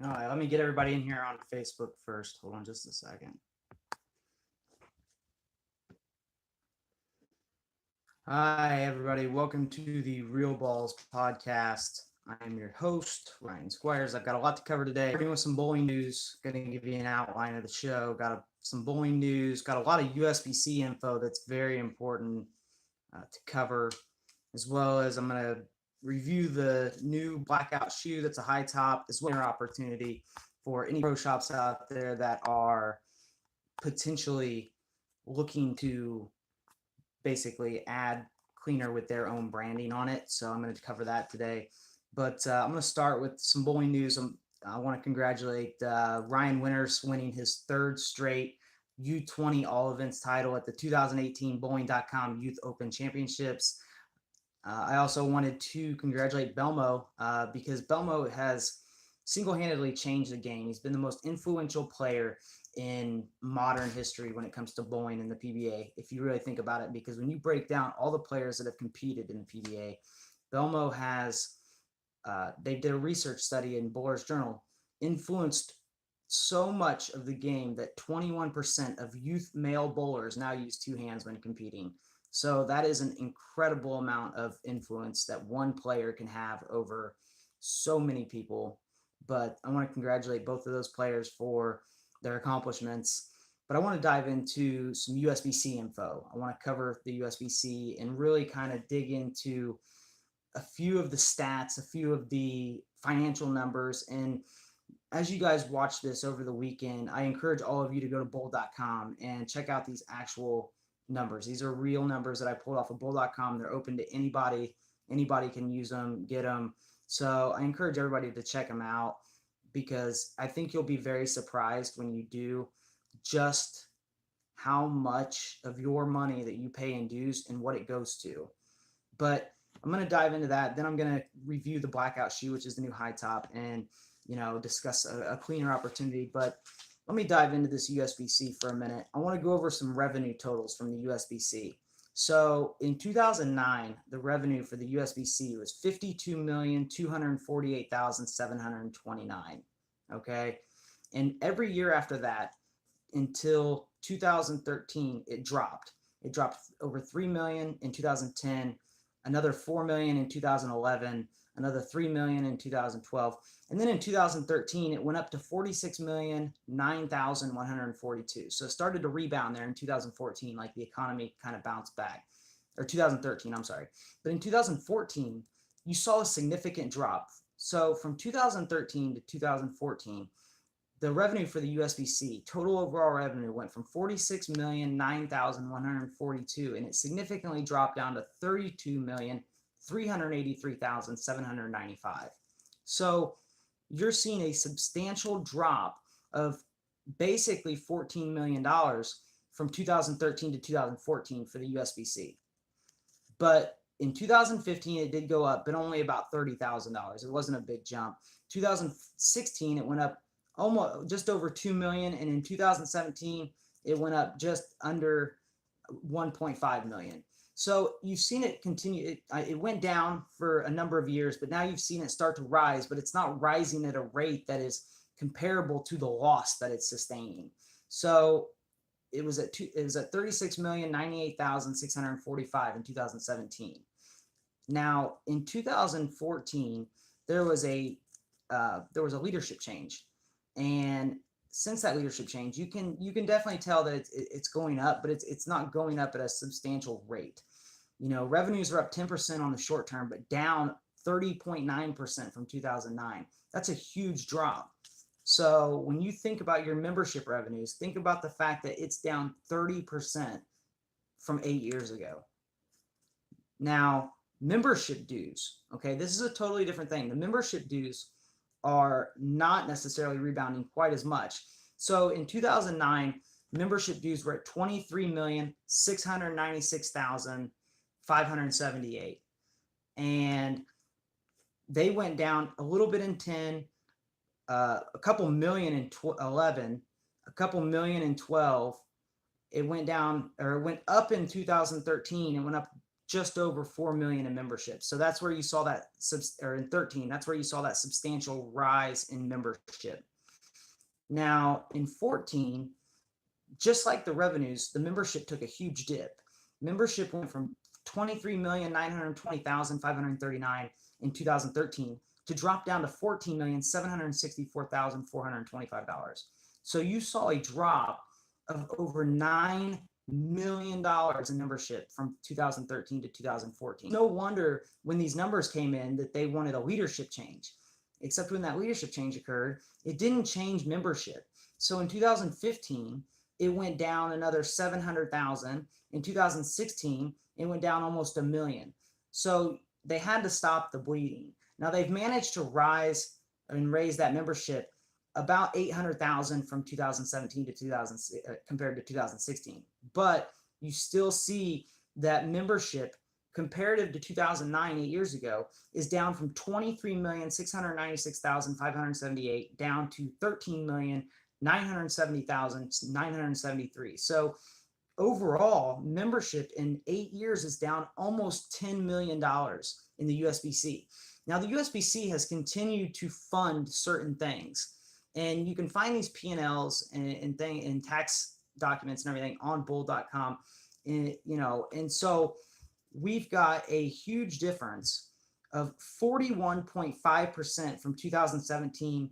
All right, let me get everybody in here on Facebook first. Hold on just a second. Hi, everybody. Welcome to the Real Ballz podcast. I am your host, Ryan Squires. I've got a lot to cover today. We're doing some bowling news. Going to give you an outline of the show. Some bowling news. Got a lot of USBC info that's very important to cover, as well as I'm going to review the new blackout shoe that's a high top, as well as an opportunity for any pro shops out there that are potentially looking to basically add cleaner with their own branding on it. So I'm going to cover that today. But I'm going to start with some bowling news. I want to congratulate Ryan Winters winning his third straight U20 All Events title at the 2018 Bowling.com Youth Open Championships. I also wanted to congratulate Belmo because Belmo has single-handedly changed the game. He's been the most influential player in modern history when it comes to bowling in the PBA, if you really think about it, because when you break down all the players that have competed in the PBA, Belmo has, they did a research study in Bowler's Journal, influenced so much of the game that 21% of youth male bowlers now use two hands when competing. So that is an incredible amount of influence that one player can have over so many people. But I want to congratulate both of those players for their accomplishments. But I want to dive into some USBC info. I want to cover the USBC and really kind of dig into a few of the stats, a few of the financial numbers. And as you guys watch this over the weekend, I encourage all of you to go to bowl.com and check out these actual numbers. These are real numbers that I pulled off of bowl.com. They're open to anybody. Anybody can use them, get them. So I encourage everybody to check them out because I think you'll be very surprised when you do just how much of your money that you pay in dues and what it goes to. But I'm going to dive into that. Then I'm going to review the blackout shoe, which is the new high top, and discuss a cleaner opportunity. But let me dive into this USBC for a minute. I want to go over some revenue totals from the USBC. So in 2009, the revenue for the USBC was $52,248,729. Okay. And every year after that, until 2013, it dropped. It dropped over 3 million in 2010, another 4 million in 2011, another 3 million in 2012. And then in 2013, it went up to 46,009,142. So it started to rebound there in 2014, like the economy kind of bounced back. Or 2013, I'm sorry. But in 2014, you saw a significant drop. So from 2013 to 2014, the revenue for the USBC, total overall revenue, went from 46,009,142, and it significantly dropped down to 32,383,795. So you're seeing a substantial drop of basically $14 million from 2013 to 2014 for the USBC. But in 2015, it did go up, but only about $30,000. It wasn't a big jump. 2016, it went up almost just over 2 million, and in 2017 it went up just under 1.5 million. So you've seen it continue. It went down for a number of years, but now you've seen it start to rise, but it's not rising at a rate that is comparable to the loss that it's sustaining. So it was at 36,098,645 in 2017. Now in 2014 there was a leadership change. And since that leadership change, you can definitely tell that it's going up, but it's not going up at a substantial rate. Revenues are up 10% on the short term, but down 30.9% from 2009. That's a huge drop. So when you think about your membership revenues, think about the fact that it's down 30% from 8 years ago. Now, membership dues, okay, this is a totally different thing. The membership dues are not necessarily rebounding quite as much. So in 2009, membership dues were at 23,696,578. And they went down a little bit in 10, a couple million in 11, a couple million in 12. It went down, or it went up in 2013. It went up just over 4 million in membership. So that's where you saw that, or in 13, that's where you saw that substantial rise in membership. Now in 14, just like the revenues, the membership took a huge dip. Membership went from 23,920,539 in 2013 to drop down to $14,764,425. So you saw a drop of over $9 million in membership from 2013 to 2014. No wonder when these numbers came in that they wanted a leadership change. Except when that leadership change occurred, it didn't change membership. So in 2015, it went down another 700,000. In 2016, it went down almost 1 million. So they had to stop the bleeding. Now they've managed to rise and raise that membership about 800,000 from 2017 to 2000 compared to 2016. But you still see that membership comparative to 2009, 8 years ago, is down from 23,696,578 down to 13,970,973. So overall, membership in 8 years is down almost $10 million in the USBC. Now, the USBC has continued to fund certain things, and you can find these P&Ls and tax documents and everything on bull.com. And so we've got a huge difference of 41.5% from 2017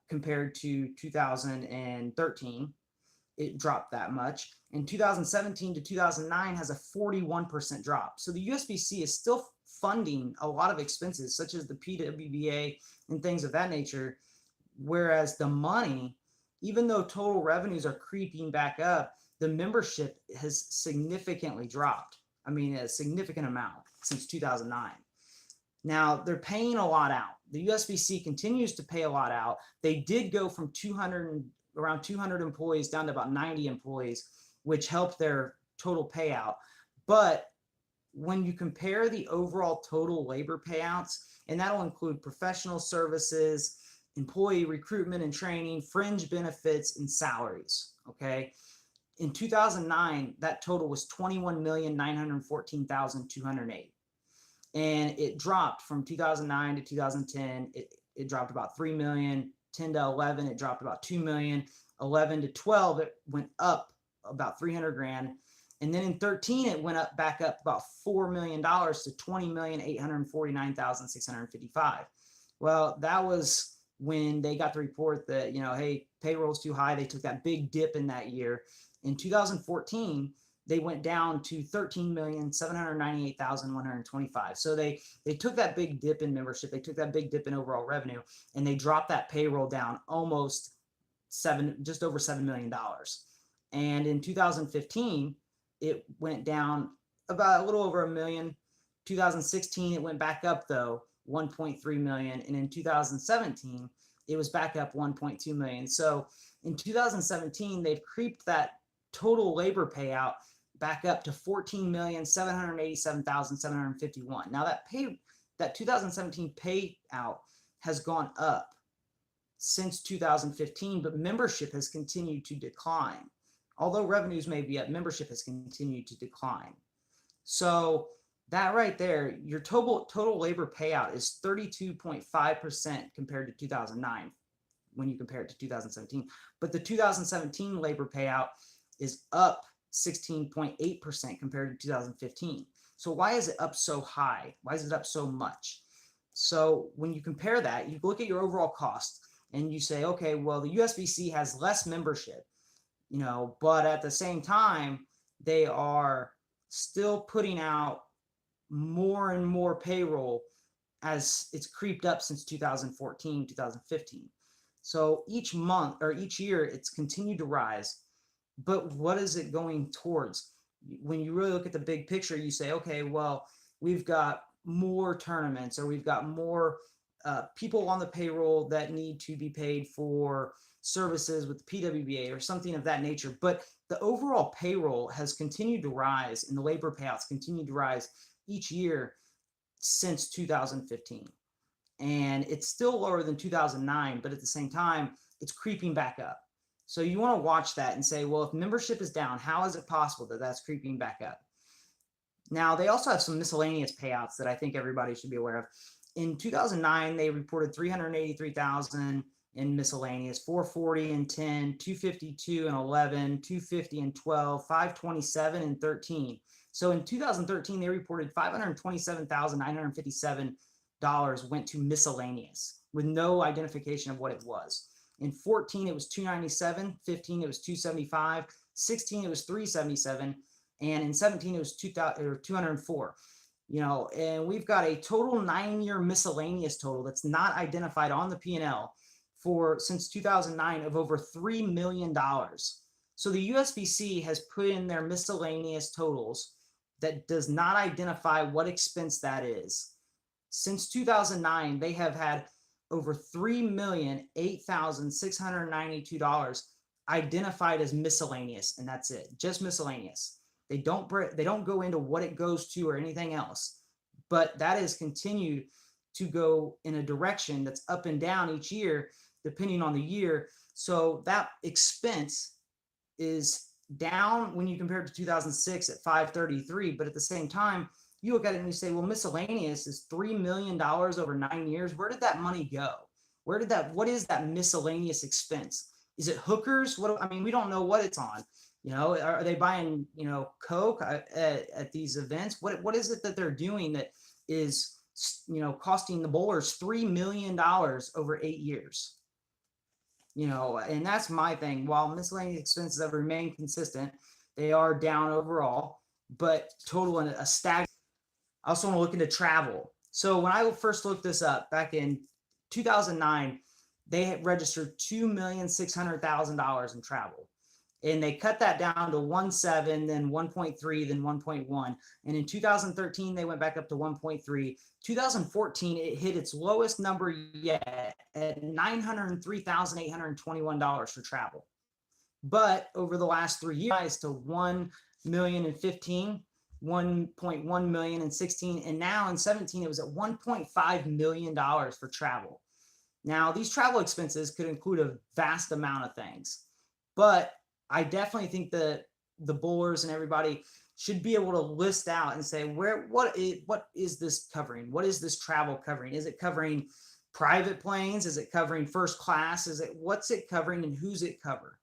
compared to 2013. It dropped that much. In 2017 to 2009 has a 41% drop. So the USBC is still funding a lot of expenses such as the T.B.B.N and things of that nature, whereas the money, even though total revenues are creeping back up, the membership has significantly dropped. I mean, a significant amount since 2009. Now, they're paying a lot out. The USBC continues to pay a lot out. They did go from around 200 employees down to about 90 employees, which helped their total payout. But when you compare the overall total labor payouts, and that'll include professional services, employee recruitment and training, fringe benefits, and salaries, okay? In 2009, that total was 21,914,208. And it dropped from 2009 to 2010. It dropped about 3 million. 10 to 11, it dropped about 2 million. 11 to 12, it went up about 300 grand. And then in 13, it went back up about $4 million to 20,849,655. Well, that was when they got the report that, hey, payroll's too high. They took that big dip in that year. In 2014, they went down to 13,798,125. So they took that big dip in membership. They took that big dip in overall revenue, and they dropped that payroll down almost just over $7 million. And in 2015, it went down about a little over $1 million. 2016, it went back up though, 1.3 million. And in 2017, it was back up 1.2 million. So in 2017, they've creeped that total labor payout back up to 14,787,751. Now that 2017 payout has gone up since 2015, but membership has continued to decline. Although revenues may be up, membership has continued to decline. So that right there, your total labor payout is 32.5% compared to 2009 when you compare it to 2017. But the 2017 labor payout is up 16.8% compared to 2015. So why is it up so high? Why is it up so much? So when you compare that, you look at your overall cost and you say, okay, well, the USBC has less membership, but at the same time, they are still putting out more and more payroll as it's creeped up since 2014, 2015. So each month or each year, it's continued to rise. But what is it going towards? When you really look at the big picture, you say, okay, well, we've got more tournaments, or we've got more people on the payroll that need to be paid for services with the T.B.B.N or something of that nature. But the overall payroll has continued to rise, and the labor payouts continue to rise each year since 2015. And it's still lower than 2009, but at the same time, it's creeping back up. So you want to watch that and say, well, if membership is down, how is it possible that that's creeping back up? Now, they also have some miscellaneous payouts that I think everybody should be aware of. In 2009, they reported 383,000 in miscellaneous, 440 and 10, 252 and 11, 250 and 12, 527 and 13. So in 2013, they reported $527,957 went to miscellaneous with no identification of what it was. In 14, it was 297, 15, it was 275, 16, it was 377, and in 17, it was 204. And we've got a total 9-year miscellaneous total that's not identified on the P&L for since 2009 of over $3 million. So the USBC has put in their miscellaneous totals that does not identify what expense that is. Since 2009, they have had over $3,008,692 identified as miscellaneous, and that's it, just miscellaneous. They don't go into what it goes to or anything else, but that has continued to go in a direction that's up and down each year, depending on the year. So that expense is down when you compare it to 2006 at 533, but at the same time, you look at it and you say, well, miscellaneous is $3 million over 9 years. Where did that money go? What is that miscellaneous expense? Is it hookers? We don't know what it's on. Are they buying, Coke at these events? What is it that they're doing that is, costing the bowlers $3 million over 8 years? And that's my thing. While miscellaneous expenses have remained consistent, they are down overall, but total in a stagnant. I also want to look into travel. So when I first looked this up back in 2009, they had registered $2,600,000 in travel. And they cut that down to 1.7, then 1.3, then 1.1. And in 2013, they went back up to 1.3. 2014, it hit its lowest number yet at $903,821 for travel. But over the last 3 years, to 1,015,000, 1.1 million in 16, and now in 17, it was at $1.5 million for travel. Now, these travel expenses could include a vast amount of things, but I definitely think that the bowlers and everybody should be able to list out and say, what is this covering? What is this travel covering? Is it covering private planes? Is it covering first class? What's it covering, and who's it cover?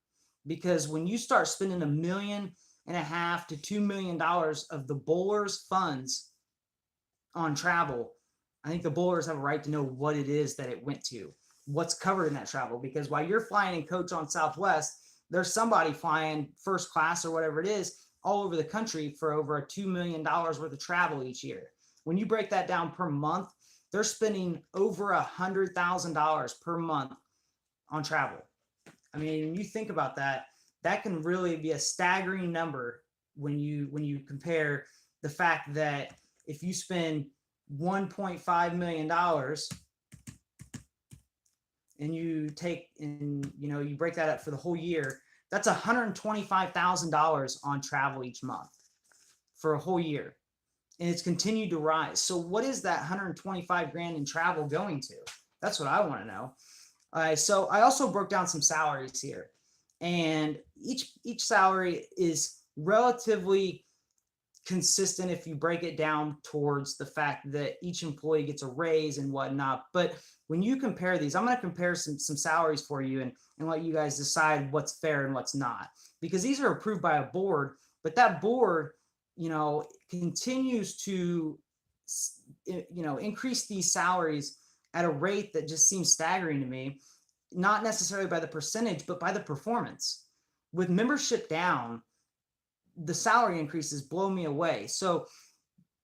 Because when you start spending $1.5 million to $2 million of the bowlers' funds on travel, I think the bowlers have a right to know what it is that it went to, what's covered in that travel. Because while you're flying in coach on Southwest, there's somebody flying first class or whatever it is all over the country for over a $2 million worth of travel each year. When you break that down per month, they're spending over $100,000 per month on travel. When you think about that, that can really be a staggering number when you compare the fact that if you spend $1.5 million and you break that up for the whole year, that's $125,000 on travel each month for a whole year. And it's continued to rise. So what is that 125 grand in travel going to? That's what I want to know. So I also broke down some salaries here, and each salary is relatively consistent if you break it down towards the fact that each employee gets a raise and whatnot. But when you compare these, I'm going to compare some salaries for you and let you guys decide what's fair and what's not, because these are approved by a board, but that board, continues to, increase these salaries at a rate that just seems staggering to me, not necessarily by the percentage, but by the performance. With membership down, the salary increases blow me away. So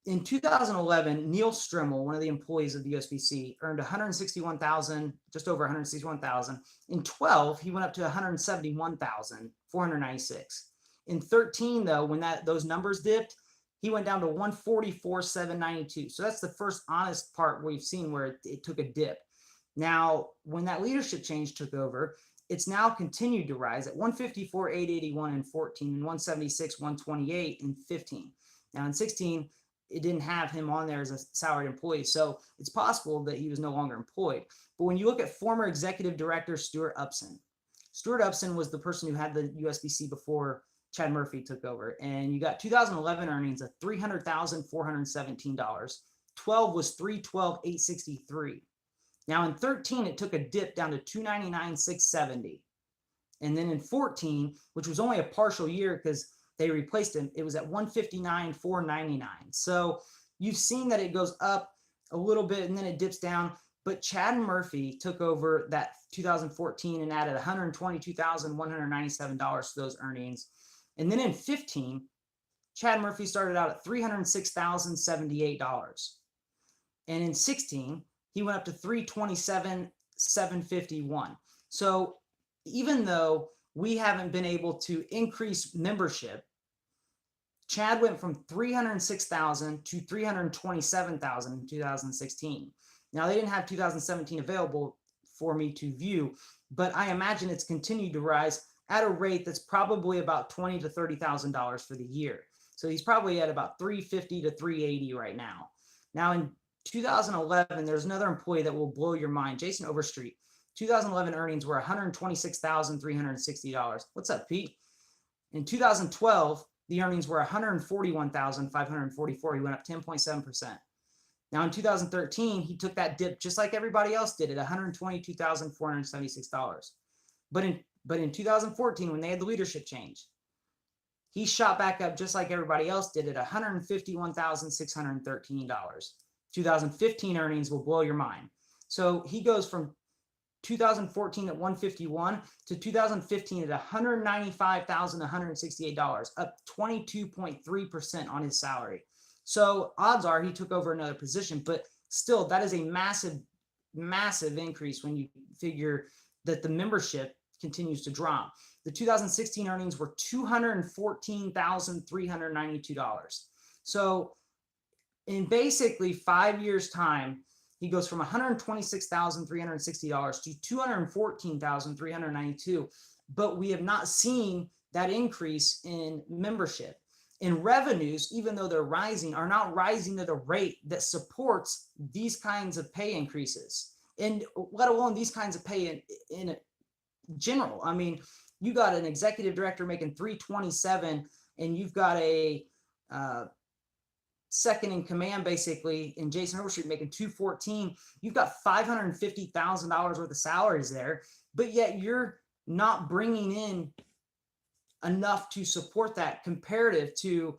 in 2011, Neil Strimmel, one of the employees of the USBC, earned $161,000, just over $161,000. In 12, he went up to $171,496. In 13, though, when those numbers dipped, he went down to $144,792. So that's the first honest part we've seen where it took a dip. Now, when that leadership change took over, it's now continued to rise at $154,881 in 14 and $176,128 in 15. Now in 16, it didn't have him on there as a salaried employee, so it's possible that he was no longer employed. But when you look at former executive director Stuart Upson was the person who had the USBC before Chad Murphy took over, and you got 2011 earnings of $300,417. 12 was 312,863. Now in 13, it took a dip down to 299,670. And then in 14, which was only a partial year because they replaced him, it was at 159,499. So you've seen that it goes up a little bit and then it dips down. But Chad Murphy took over that 2014 and added $122,197 to those earnings. And then in 15, Chad Murphy started out at $306,078. And in 16, he went up to $327,751. So even though we haven't been able to increase membership, Chad went from 306,000 to 327,000 in 2016. Now, they didn't have 2017 available for me to view, but I imagine it's continued to rise at a rate that's probably about $20,000 to $30,000 for the year. So he's probably at about 350 to 380 right now. Now, in 2011, there's another employee that will blow your mind, Jason Overstreet. 2011 earnings were $126,360. What's up, Pete? In 2012, the earnings were $141,544. He went up 10.7%. Now in 2013, he took that dip just like everybody else did at $122,476. But in 2014, when they had the leadership change, he shot back up just like everybody else did at $151,613. 2015 earnings will blow your mind. So he goes from 2014 at 151 to 2015 at $195,168, up 22.3% on his salary. So odds are he took over another position, but still that is a massive, massive increase when you figure that the membership continues to drop. The 2016 earnings were $214,392. So in basically 5 years' time, he goes from $126,360 to $214,392, but we have not seen that increase in membership. In revenues, even though they're rising, are not rising at a rate that supports these kinds of pay increases, and let alone these kinds of pay in general. I mean, you got an executive director making $327, and you've got a second in command, basically, in Jason Overstreet making $214. You've got $550,000 worth of salaries there, but yet you're not bringing in enough to support that comparative to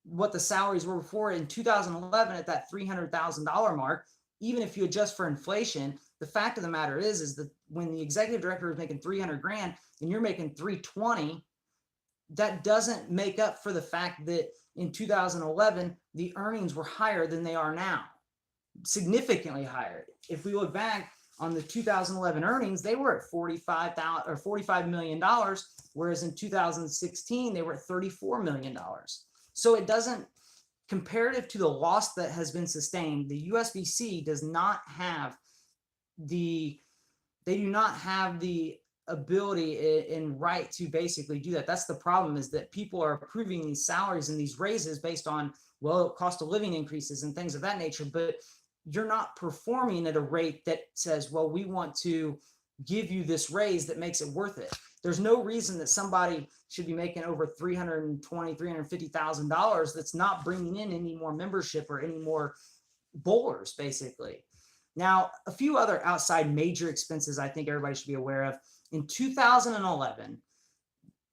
what the salaries were before in 2011 at that $300,000 mark. Even if you adjust for inflation, the fact of the matter is that when the executive director is making 300 grand and you're making 320, that doesn't make up for the fact that in 2011, the earnings were higher than they are now, significantly higher. If we look back on the 2011 earnings, they were at $45 million, whereas in 2016, they were at $34 million. So it doesn't, comparative to the loss that has been sustained, the USBC does not have the ability and right to basically do that. That's the problem, is that people are approving these salaries and these raises based on, well, cost of living increases and things of that nature, but you're not performing at a rate that says, well, we want to give you this raise that makes it worth it. There's no reason that somebody should be making over $320,000, $350,000 that's not bringing in any more membership or any more bowlers, basically. Now, a few other outside major expenses I think everybody should be aware of. In 2011,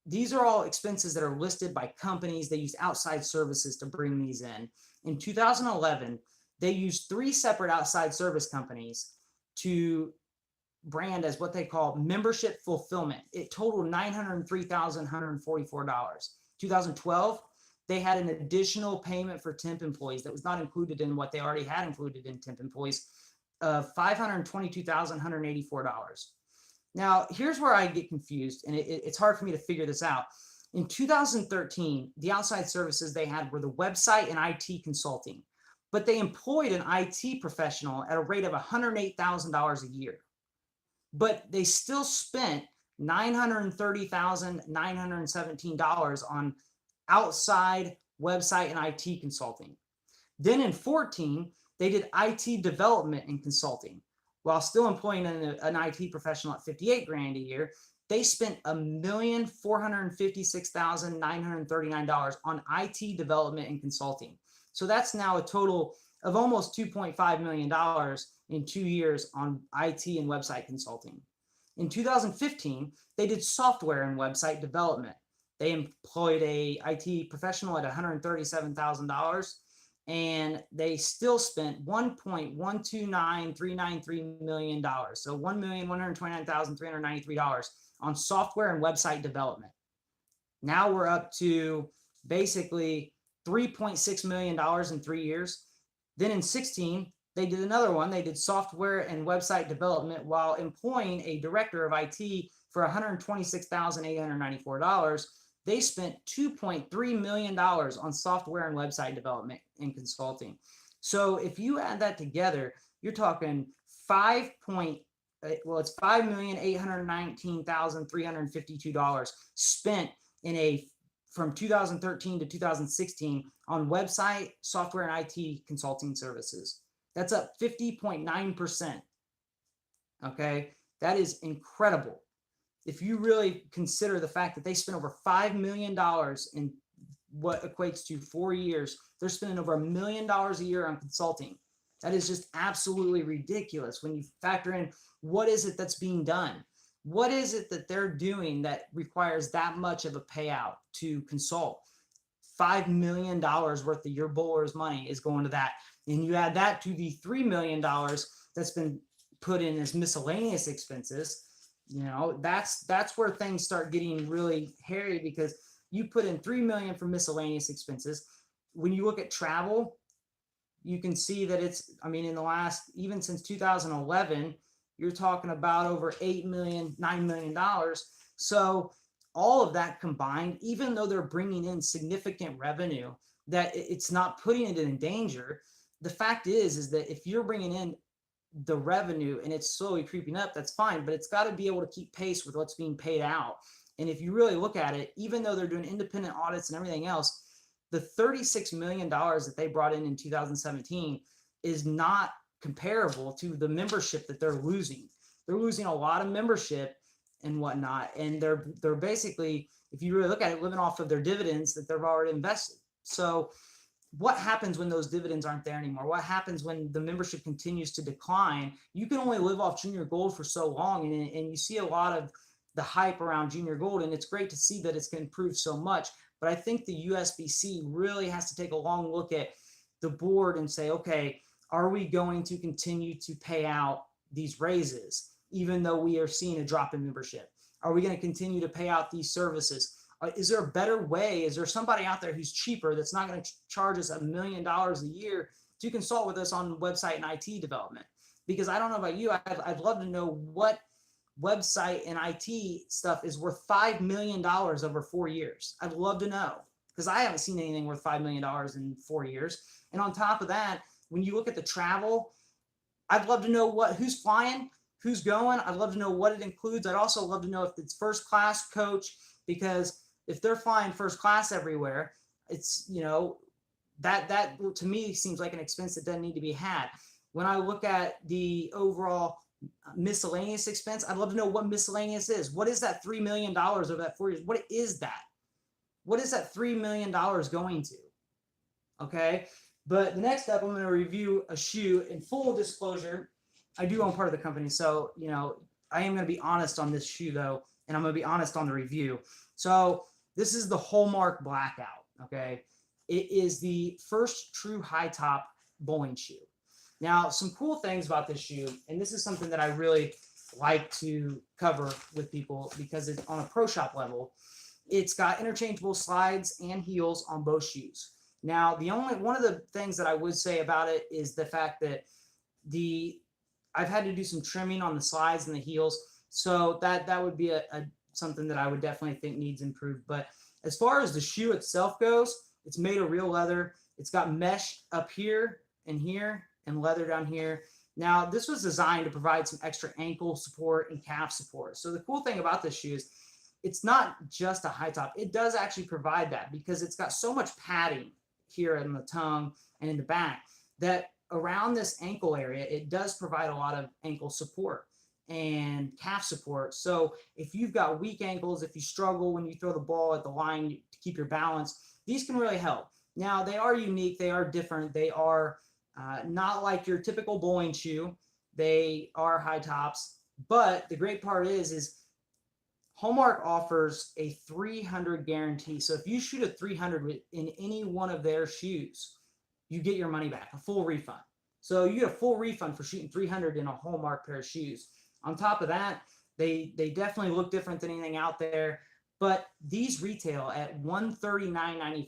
these are all expenses that are listed by companies. They use outside services to bring these in. In 2011, they used 3 separate outside service companies to brand as what they call membership fulfillment. It totaled $903,144. 2012, they had an additional payment for temp employees that was not included in what they already had included in temp employees of $522,184. Now, here's where I get confused, and it's hard for me to figure this out. In 2013, the outside services they had were the website and IT consulting, but they employed an IT professional at a rate of $108,000 a year. But they still spent $930,917 on outside website and IT consulting. Then in 14, they did IT development and consulting while still employing an IT professional at $58 grand a year. they spent $1,456,939 on IT development and consulting. So that's now a total of almost $2.5 million in 2 years on IT and website consulting. In 2015, they did software and website development. They employed a IT professional at $137,000, and they still spent $1.129393 million. So $1,129,393 on software and website development. Now we're up to basically $3.6 million in 3 years. Then in 16, they did another one. They did software and website development while employing a director of IT for $126,894. They spent $2.3 million on software and website development and consulting. So if you add that together, you're talking it's $5,819,352 spent from 2013 to 2016 on website, software, and IT consulting services. That's up 50.9%. Okay, that is incredible. If you really consider the fact that they spent over $5 million in what equates to 4 years, they're spending over $1 million a year on consulting. That is just absolutely ridiculous when you factor in what is it that's being done. What is it that they're doing that requires that much of a payout to consult? $5 million worth of your bowler's money is going to that. And you add that to the $3 million that's been put in as miscellaneous expenses. You know, that's where things start getting really hairy, because you put in $3 million for miscellaneous expenses. When you look at travel, you can see that it's, I mean, in the last, even since 2011, you're talking about over $8 million, $9 million. So all of that combined, even though they're bringing in significant revenue, that it's not putting it in danger. The fact is that if you're bringing in the revenue and it's slowly creeping up, that's fine, but it's got to be able to keep pace with what's being paid out. And if you really look at it, even though they're doing independent audits and everything else, the $36 million that they brought in 2017 is not comparable to the membership that they're losing. They're losing a lot of membership and whatnot, and they're basically, if you really look at it, living off of their dividends that they've already invested. So what happens when those dividends aren't there anymore? What happens when the membership continues to decline? You can only live off junior gold for so long, and you see a lot of the hype around junior gold, and it's great to see that it's improved so much. But I think the USBC really has to take a long look at the board and say, okay, are we going to continue to pay out these raises, even though we are seeing a drop in membership? Are we going to continue to pay out these services? Is there a better way? Is there somebody out there who's cheaper that's not going to charge us $1 million a year to consult with us on website and IT development? Because I don't know about you, I'd love to know what website and IT stuff is worth $5 million over 4 years. I'd love to know, because I haven't seen anything worth $5 million in 4 years. And on top of that, when you look at the travel, I'd love to know who's flying, who's going. I'd love to know what it includes. I'd also love to know if it's first class, coach, because if they're flying first class everywhere, it's, you know, that to me seems like an expense that doesn't need to be had. When I look at the overall miscellaneous expense, I'd love to know what miscellaneous is. What is that $3 million over that 4 years? What is that? What is that $3 million going to? Okay. But the next step, I'm going to review a shoe. In full disclosure, I do own part of the company. So, you know, I am going to be honest on this shoe though, and I'm going to be honest on the review. So this is the Hallmark Blackout. Okay. It is the first true high top bowling shoe. Now, some cool things about this shoe, and this is something that I really like to cover with people because it's on a pro shop level. It's got interchangeable slides and heels on both shoes. Now, one of the things that I would say about it is the fact that I've had to do some trimming on the slides and the heels, so that would be something that I would definitely think needs improved. But as far as the shoe itself goes, it's made of real leather. It's got mesh up here and leather down here. Now, this was designed to provide some extra ankle support and calf support. So the cool thing about this shoe is it's not just a high top. It does actually provide that because it's got so much padding here in the tongue and in the back that around this ankle area, it does provide a lot of ankle support. and calf support. So if you've got weak ankles, if you struggle when you throw the ball at the line to keep your balance, these can really help. Now, they are unique. They are different. They are not like your typical bowling shoe. They are high tops. But the great part is Hallmark offers a 300 guarantee. So if you shoot a 300 in any one of their shoes, you get your money back, a full refund. So you get a full refund for shooting 300 in a Hallmark pair of shoes. On top of that, they definitely look different than anything out there, but these retail at $139.95.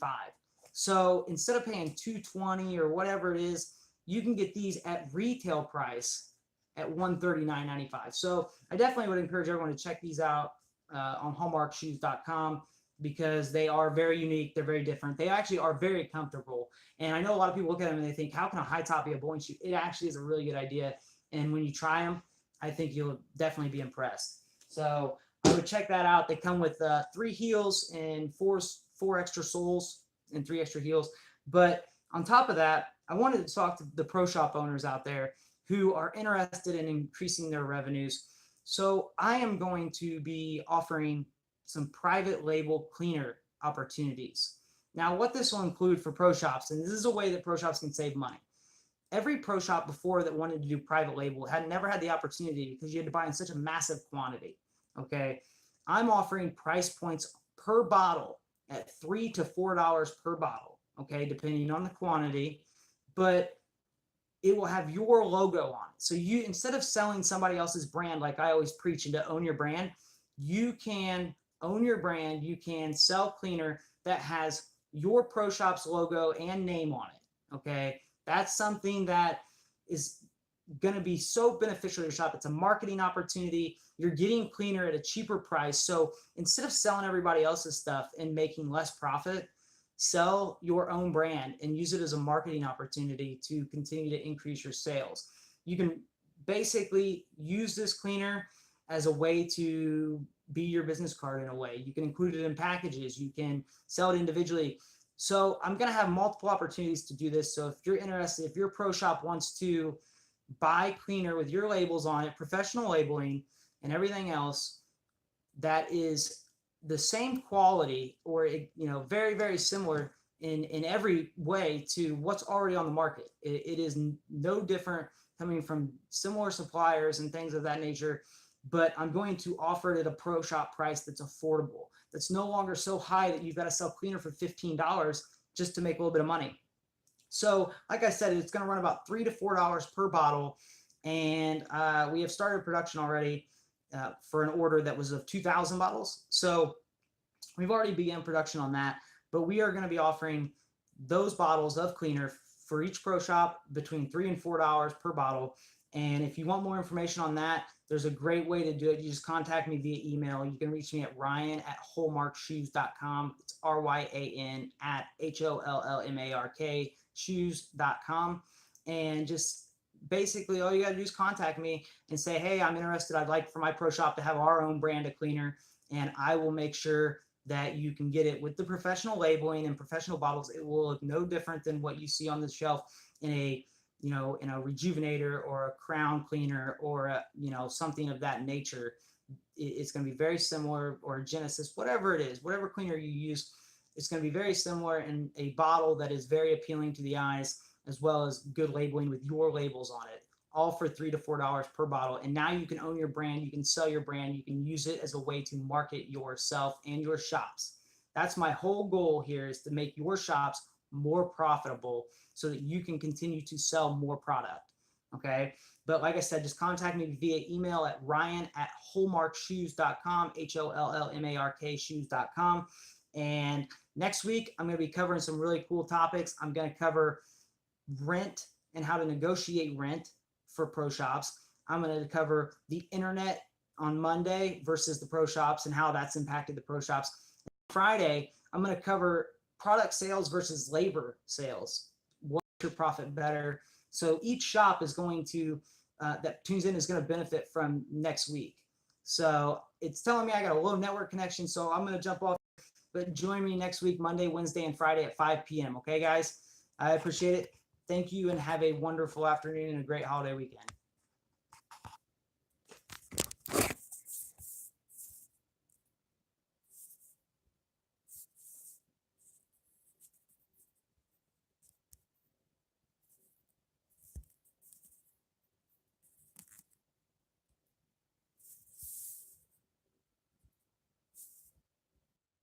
So instead of paying $220 or whatever it is, you can get these at retail price at $139.95. So I definitely would encourage everyone to check these out on hallmarkshoes.com because they are very unique. They're very different. They actually are very comfortable. And I know a lot of people look at them and they think, how can a high top be a bowling shoe? It actually is a really good idea. And when you try them, I think you'll definitely be impressed. So I would check that out. They come with 3 heels and four extra soles and 3 extra heels. But on top of that, I wanted to talk to the pro shop owners out there who are interested in increasing their revenues. So I am going to be offering some private label cleaner opportunities. Now, what this will include for pro shops, and this is a way that pro shops can save money. Every pro shop before that wanted to do private label had never had the opportunity because you had to buy in such a massive quantity. Okay, I'm offering price points per bottle at $3 to $4 per bottle. Okay, depending on the quantity, but it will have your logo on it. So you, instead of selling somebody else's brand, like I always preach, and to own your brand, you can own your brand. You can sell cleaner that has your pro shop's logo and name on it. Okay, that's something that is going to be so beneficial to your shop. It's a marketing opportunity. You're getting cleaner at a cheaper price. So instead of selling everybody else's stuff and making less profit, sell your own brand and use it as a marketing opportunity to continue to increase your sales. You can basically use this cleaner as a way to be your business card in a way. You can include it in packages. You can sell it individually. So I'm going to have multiple opportunities to do this. So if you're interested, if your pro shop wants to buy cleaner with your labels on it, professional labeling and everything else that is the same quality or, very, very similar in every way to what's already on the market. It is no different coming from similar suppliers and things of that nature, but I'm going to offer it at a pro shop price that's affordable. That's no longer so high that you've got to sell cleaner for $15 just to make a little bit of money. So like I said, it's going to run about $3 to $4 per bottle. And we have started production already for an order that was of 2,000 bottles. So we've already began production on that, but we are going to be offering those bottles of cleaner for each pro shop between $3 and $4 per bottle. And if you want more information on that, there's a great way to do it. You just contact me via email. You can reach me at ryan@hallmarkshoes.com. It's RYAN at HOLLMARK shoes.com. And just basically all you got to do is contact me and say, hey, I'm interested. I'd like for my pro shop to have our own brand of cleaner. And I will make sure that you can get it with the professional labeling and professional bottles. It will look no different than what you see on the shelf in a Rejuvenator or a Crown cleaner or something of that nature. It's going to be very similar, or a Genesis, whatever it is, whatever cleaner you use, it's going to be very similar in a bottle that is very appealing to the eyes, as well as good labeling with your labels on it, all for $3 to $4 per bottle. And now you can own your brand, you can sell your brand, you can use it as a way to market yourself and your shops. That's my whole goal here, is to make your shops more profitable so that you can continue to sell more product. Okay. But like I said, just contact me via email at ryan@hallmarkshoes.com, HOLLMARK shoes.com. And next week, I'm going to be covering some really cool topics. I'm going to cover rent and how to negotiate rent for pro shops. I'm going to cover the internet on Monday versus the pro shops and how that's impacted the pro shops. Friday, I'm going to cover product sales versus labor sales. What's your profit better? So each shop is going to, that tunes in, is going to benefit from next week. So it's telling me I got a low network connection, so I'm going to jump off. But join me next week, Monday, Wednesday, and Friday at 5 p.m. Okay, guys? I appreciate it. Thank you, and have a wonderful afternoon and a great holiday weekend.